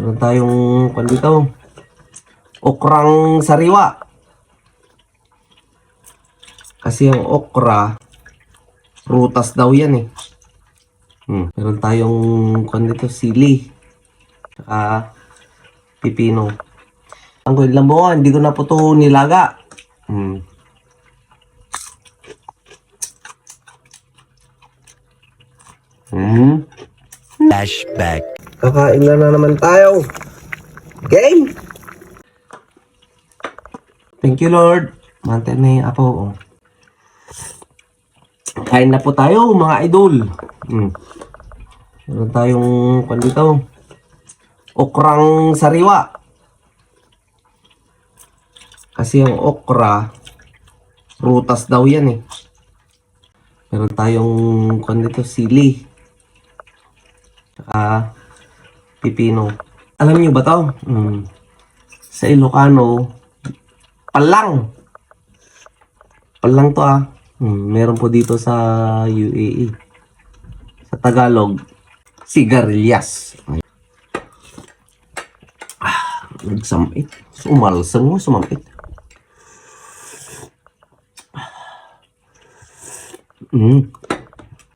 Meron tayong dito, okrang sariwa. Kasi yung okra, prutas daw yan eh. Meron tayong dito, sili. Saka pipino. Ang kulit lang mo, hindi ko na po ito nilaga. Flashback. Kakain na naman tayo. Game! Thank you, Lord. Mantin na yung apo. Kain na po tayo, mga idol. Meron tayong dito, okrang sariwa. Kasi yung okra, prutas daw yan eh. Meron tayong dito, sili. Saka pipino. Alam niyo ba to? Sa Ilocano, palang. Palang to ah. Meron po dito sa UAE. Sa Tagalog, sigarilyas. Nagsamit. Sumalsang mo, sumamit.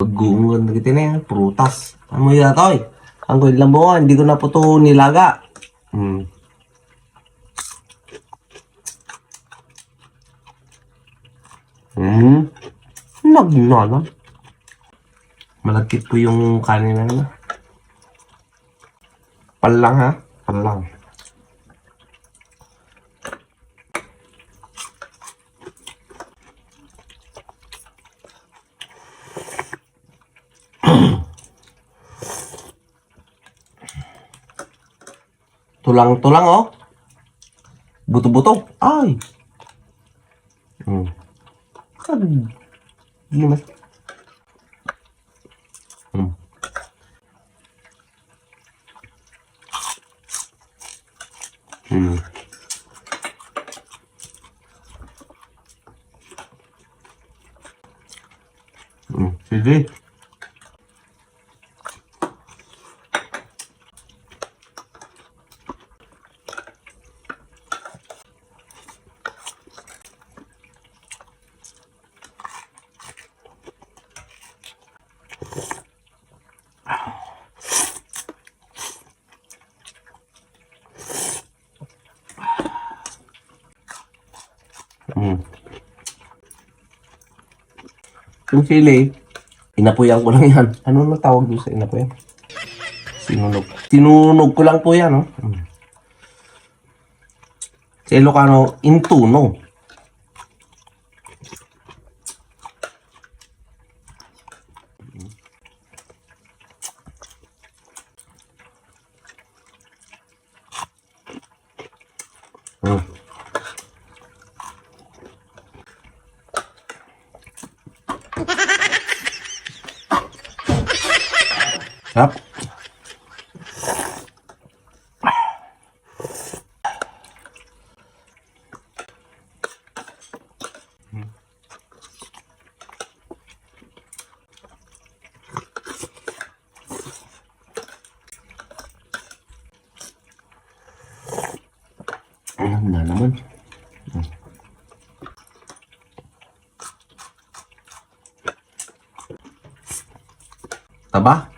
Paggungan na kita na yan, prutas. Ano yun ito eh? Ang kulit lang mo, hindi ko na po ito nilaga. Nagnana. Malagkit po yung kanin na. Palang ha? Palang. Tulang-tulang oh. Buto-buto. Ay. Gimana? Sige. Yung sili, inapuyan ko lang yan. Ano na tawag doon sa inapuyan? Sinunog. Sinunog ko lang po yan, no? Sa Ilocano, intuno. Sarap. Alam na naman. Taba?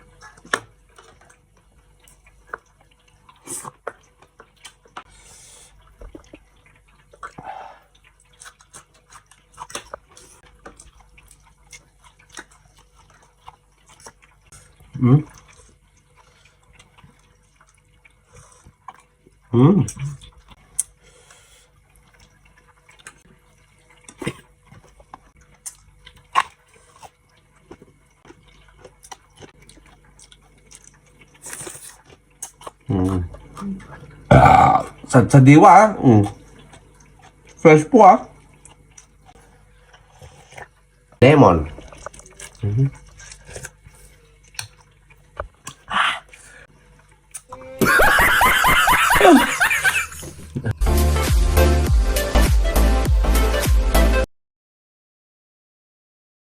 Sa diwa ah. Fresh po ah. Lemon.